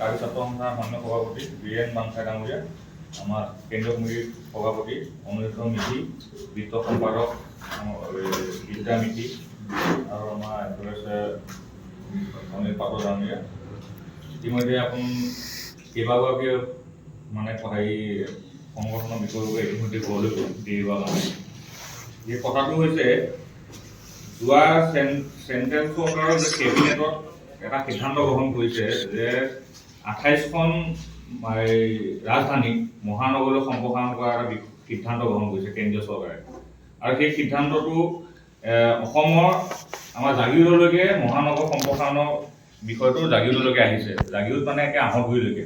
কাৰ্বি ছাত্ৰ সন্থাৰ মাননীয় সভাপতি বীৰেন বাংখাই ডাঙৰীয়া, আমাৰ কেন্দ্ৰীয় কমিটিৰ সভাপতি অনুৰোধ মিঠি, বিত্ত সম্পাদক বিদ্যা মিঠি আৰু আমাৰ অনিল পাত্ৰ ডাঙৰীয়া। ইতিমধ্যে আপুনি কেইবাগৰাকী মানে হেৰি সংগঠনৰ বিষয়বোৰে ইতিমধ্যে ঘৰলৈ দিবৰ কাৰণে এই কথাটো হৈছে যোৱা চেণ্ট্ৰেল চৰকাৰৰ যে কেবিনেটত এটা সিদ্ধান্ত গ্ৰহণ কৰিছে যে 28খন ৰাজধানীক মহানগৰলৈ সম্প্ৰসাৰণ কৰাৰ এটা সিদ্ধান্ত গ্ৰহণ কৰিছে কেন্দ্ৰীয় চৰকাৰে। আৰু সেই সিদ্ধান্তটো অসমৰ আমাৰ জাগিৰোডলৈকে মহানগৰ সম্প্ৰসাৰণৰ বিষয়টো জাগিৰোডলৈকে আহিছে, জাগিৰোড মানে একে আহতগুৰিলৈকে।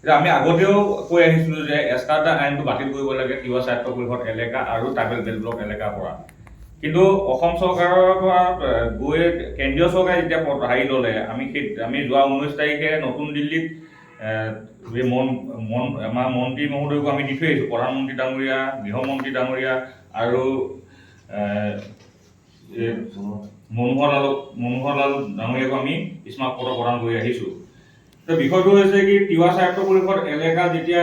এতিয়া আমি আগতেও কৈ আহিছিলোঁ যে এছকাৰ্টা আইনটো বাতিল কৰিব লাগে তিৱা স্বায়ত্ত পৰিষদ এলেকা আৰু ট্ৰাইবেল বেল্ট ব্লক এলেকাৰ পৰা। কিন্তু অসম চৰকাৰৰ পৰা গৈ কেন্দ্ৰীয় চৰকাৰে যেতিয়া হেৰি ল'লে, আমি যোৱা 19 তাৰিখে নতুন দিল্লীত আমাৰ মন্ত্ৰী মহোদয়কো আমি দি থৈ আহিছোঁ, প্ৰধানমন্ত্ৰী ডাঙৰীয়া, গৃহমন্ত্ৰী ডাঙৰীয়া আৰু মনোহৰ লাল ডাঙৰীয়াকো আমি স্মাৰক পত্ৰ প্ৰদান কৰি আহিছোঁ। বিষয়টো হৈছে কি তিৱা স্বায়ত্ত পৰিষদ এলেকা যেতিয়া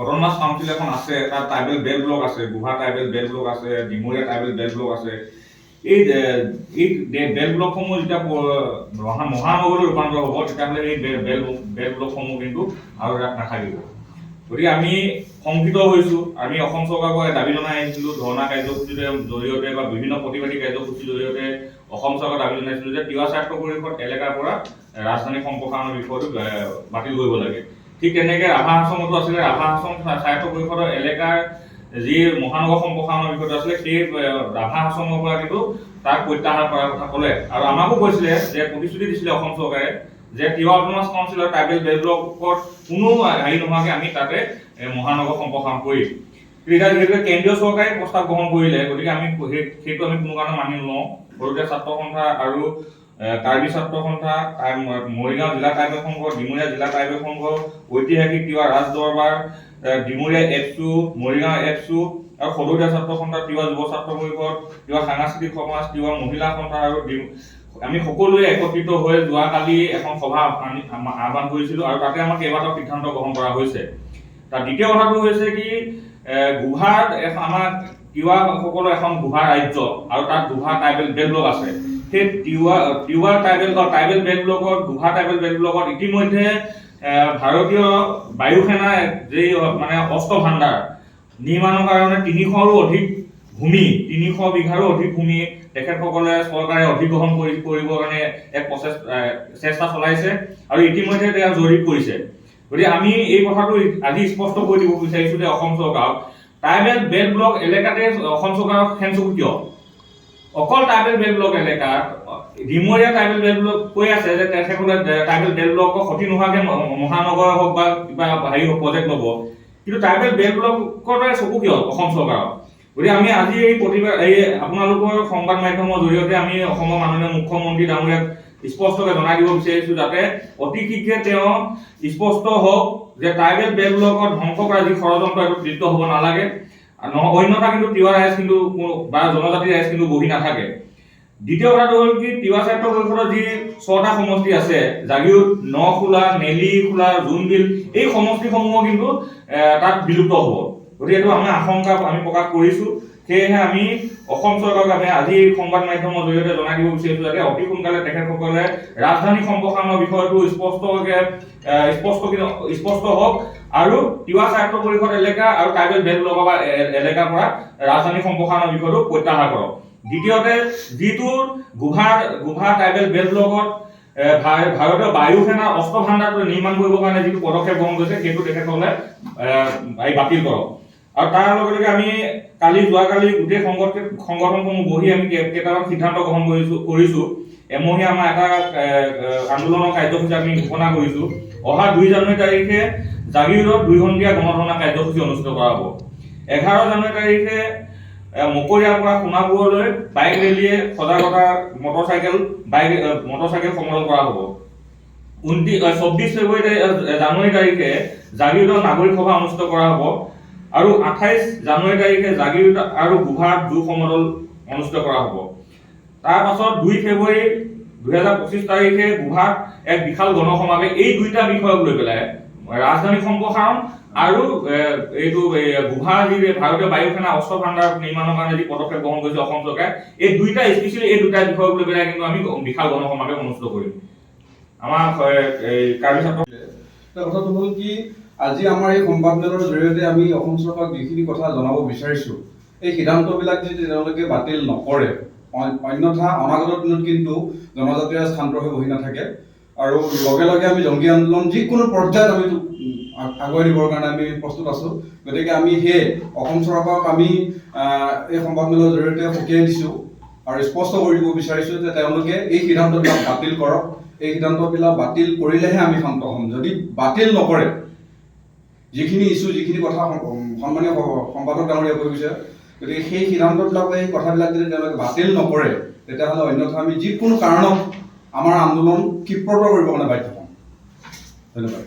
অট'নমাছ কাউন্সিল এখন আছে, তাত ট্ৰাইবেল বেল্ট ব্লক আছে, গুভা ট্ৰাইবেল বেল্ট ব্লক আছে, ডিমৰীয়া ট্ৰাইবেল বেল্ট ব্লক আছে। এই বেল্ট ব্লকসমূহ যেতিয়া মহানগৰলৈ ৰূপান্তৰ হ'ব, তেতিয়াহ'লে এই বেল্ট ব্লকসমূহ কিন্তু আৰু তাত নাথাকিব। গতিকে আমি শংকিত হৈছোঁ। আমি অসম চৰকাৰক দাবী জনাই আহিছিলোঁ, ধৰ্ণা কাৰ্যসূচীৰ জৰিয়তে বা বিভিন্ন প্ৰতিবাদী কাৰ্যসূচীৰ জৰিয়তে অসম চৰকাৰক দাবী জনাইছিলোঁ যে তিৱা স্বায়ত্ত পৰিষদ এলেকাৰ পৰা ৰাজধানী সম্প্ৰসাৰণৰ বিষয়টো বাতিল কৰিব লাগে। ঠিক তেনেকৈ ৰাভা হাছঙতো আছিলে, ৰাভা হাছং স্বায়ত্ত পৰিষদৰ এলেকাৰ যি মহানগৰ সম্প্ৰসাৰণৰ বিষয়টো আছিলে, সেই ৰাভা হাছঙৰ পৰা কিন্তু তাক প্ৰত্যাহাৰ কৰাৰ কথা ক'লে। আৰু আমাকো কৈছিলে যে প্ৰতিশ্ৰুতি দিছিলে অসম চৰকাৰে যে তিৱা অট'নমাছ কাউন্সিল আৰু ট্ৰাইবেল বেল্ট ব্লকত কোনো হেৰি নোহোৱাকৈ আমি তাতে মহানগৰ সম্প্ৰসাৰণ কৰিম। এতিয়া যিহেতু কেন্দ্ৰীয় চৰকাৰে প্ৰস্তাৱ গ্ৰহণ কৰিলে, গতিকে আমি সেইটো আমি কোনো কাৰণে মানি নলওঁ। সৰুতীয়া ছাত্ৰ সন্থা আৰু কাৰ্বি ছাত্ৰ সন্থা, মৰিগাঁও জিলা ট্ৰাইবেল সংঘ, ডিমৰীয়া জিলা ট্ৰাইবেল সংঘ, ঐতিহাসিক তিৱা ৰাজ দৰবাৰ, ডিমৰীয়া এপছু, মৰিগাঁও এপছু আৰু সৰুতীয়া ছাত্ৰ সন্থা, তিৱা যুৱ ছাত্ৰ পৰিষদ, তিৱা সাংস্কৃতিক সমাজ, তিৱা মহিলা সন্থা আৰু আমি সকলোৱে একত্ৰিত হৈ যোৱাকালি এখন সভা আহ্বান কৰিছিলোঁ আৰু তাতে আমাৰ কেইবাটাও সিদ্ধান্ত গ্ৰহণ কৰা হৈছে। তাৰ দ্বিতীয় কথাটো হৈছে কি গুভাত আমাৰ তিৱাসকলৰ এখন গুভা ৰাজ্য আৰু তাত গুভা ট্ৰাইবেল বেল্ট ব্লক আছে। সেই তিৱা ট্ৰাইবেল বেল্ট ব্লকত, গুভা ট্ৰাইবেল বেল্ট ব্লকত ইতিমধ্যে ভাৰতীয় বায়ু সেনাৰ যি মানে অস্ত্ৰ ভাণ্ডাৰ নিৰ্মাণৰ কাৰণে 300ৰো অধিক ভূমি, 300 বিঘাৰো অধিক ভূমি তেখেতসকলে চৰকাৰে অধিগ্ৰহণ কৰিবৰ কাৰণে এক চেষ্টা চলাইছে আৰু ইতিমধ্যে তেওঁ জৰীপ কৰিছে। গতিকে আমি এই কথাটো আজি স্পষ্ট কৰি দিব বিচাৰিছোঁ যে অসম চৰকাৰক ট্ৰাইবেল বেল্ট ব্লক এলেকাতে অসম চৰকাৰক খেনচুকু কিয়? অকল ট্ৰাইবেল বেল্ট ব্লক এলেকাত ডিমৰীয়া ট্ৰাইবেল বেল্ট ব্লক কৈ আছে যে তেখেতসকলে ট্ৰাইবেল বেল্ট ব্লকক ক্ষতি নোহোৱাকৈ মহানগৰ হওক বা কিবা হেৰি প্ৰজেক্ট ল'ব, কিন্তু ট্ৰাইবেল বেল্ট ব্লকতে চকু কিয় অসম চৰকাৰক? গতিকে আমি আজি আপোনালোকৰ সংবাদ মাধ্যমৰ জৰিয়তে আমি অসমৰ মাননীয় মুখ্যমন্ত্ৰী ডাঙৰীয়াক স্পষ্টকৈ জনাই দিব বিচাৰিছোঁ যাতে অতি শীঘ্ৰে তেওঁ স্পষ্ট হওক যে ট্ৰাইবেল বেল্ট ব্লকত ধ্বংস কৰা যি ষড়যন্ত্ৰ এইটো লিপ্ত হ'ব নালাগে। অন্যথা কিন্তু তিৱা ৰাইজ কিন্তু বা জনজাতি ৰাইজ কিন্তু বহি নাথাকে। দ্বিতীয় কথাটো হ'ল কি তিৱা স্বায়ত্ত পৰিষদৰ যি 6টা সমষ্টি আছে, জাগিৰোড, নখোলা, নেলিখোলা, জোনবিল, এই সমষ্টিসমূহ কিন্তু তাত বিলুপ্ত হ'ব। গতিকে এইটো আমি আশংকা আমি প্ৰকাশ কৰিছোঁ। সেয়েহে আমি অসম চৰকাৰক আমি আজি সংবাদ মাধ্যমৰ জৰিয়তে জনাই দিব বিচাৰিছোঁ যাতে অতি সোনকালে তেখেতসকলে ৰাজধানী সম্প্ৰসাৰণৰ বিষয়টো স্পষ্ট হওক আৰু তিৱা স্বায়ত্ত পৰিষদ এলেকা আৰু ট্ৰাইবেল বেল্ট ব্লক এলেকাৰ পৰা ৰাজধানী সম্প্ৰসাৰণৰ বিষয়টো প্ৰত্যাহাৰ কৰক। দ্বিতীয়তে যিটো গুভা ট্ৰাইবেল বেল্ট ব্লকত ভাৰতীয় বায়ু সেনাৰ অস্ত্ৰ ভাণ্ডাৰটো নিৰ্মাণ কৰিবৰ কাৰণে যিটো পদক্ষেপ গ্ৰহণ কৰিছে সেইটো তেখেতসকলে বাতিল কৰক। আৰু তাৰ লগে লগে আমি যোৱাকালি গোটেই সংগঠনসমূহ বহি আমি কেইটামান সিদ্ধান্ত গ্ৰহণ কৰিছোঁ। এমহীয়া আমাৰ এটা আন্দোলনৰ কাৰ্যসূচী আমি ঘোষণা কৰিছোঁ। অহা 2 জানুৱাৰী তাৰিখে জাগিৰোডত 2 ঘণ্টীয়া গণধৰ্ণা কাৰ্যসূচী অনুষ্ঠিত কৰা হ'ব। 11 জানুৱাৰী তাৰিখে মকৰিয়াৰ পৰা সোণাপুৰলৈ বাইক ৰেলীয়ে সজাগতা মটৰচাইকেল সমদল কৰা হ'ব। 24 জানুৱাৰী তাৰিখে জাগিৰোডত নাগৰিক সভা অনুষ্ঠিত কৰা হ'ব আৰু 28 জানুৱাৰী তাৰিখে জাগিৰোড আৰু গুভাত যুৱ সমদল অনুষ্ঠিত কৰা হ'ব। তাৰ পাছত 2 ফেব্ৰুৱাৰী 2025 তাৰিখে গুহাত এক বিশাল গণসমাৱেশ এই দুইটা বিষয়ক লৈ পেলাই ৰাজধানী সম্প্ৰসাৰণ আৰু এইটো গুহা যি ভাৰতীয় বায়ু সেনা অস্ত্ৰ ভাণ্ডাৰ নিৰ্মাণৰ কাৰণে যি পদক্ষেপ গ্ৰহণ কৰিছে অসম চৰকাৰে এই দুইটা স্পেচিয়েলি এই দুটা বিষয়ক লৈ পেলাই কিন্তু আমি বিশাল গণসমাৱেশ অনুষ্ঠিত কৰিম। আমাৰ কাৰ্বি ছাত্ৰ কথাটো হ'ল কি আজি আমাৰ এই সংবাদমেলৰ জৰিয়তে আমি অসম চৰকাৰক যিখিনি কথা জনাব বিচাৰিছোঁ এই সিদ্ধান্তবিলাক যদি তেওঁলোকে বাতিল নকৰে অন্যথা অনাগত দিনত কিন্তু জনজাতীয় স্থানান্তৰ হৈ বহি নাথাকে আৰু লগে লগে আমি জংগী আন্দোলন যিকোনো পৰ্যায়ত আমি আগুৱাই নিবৰ কাৰণে আমি প্ৰস্তুত আছোঁ। গতিকে আমি সেই অসম চৰকাৰক আমি এই সংবাদমেলৰ জৰিয়তে সকীয়াই দিছোঁ আৰু স্পষ্ট কৰি দিব বিচাৰিছোঁ যে তেওঁলোকে এই সিদ্ধান্তবিলাক বাতিল কৰক। এই সিদ্ধান্তবিলাক বাতিল কৰিলেহে আমি শান্ত হ'ম। যদি বাতিল নকৰে যিখিনি ইছ্যু যিখিনি কথা সন্মানীয় সম্পাদক ডাঙৰীয়া কৈ গৈছে গতিকে সেই সিদ্ধান্তবিলাক এই কথাবিলাক যদি তেওঁলোকে বাতিল নকৰে তেতিয়াহ'লে অন্যথা আমি যিকোনো কাৰণত আমাৰ আন্দোলন ক্ষিপ্ৰতৰ কৰিব কাৰণে বাধ্য হ'ম। ধন্যবাদ।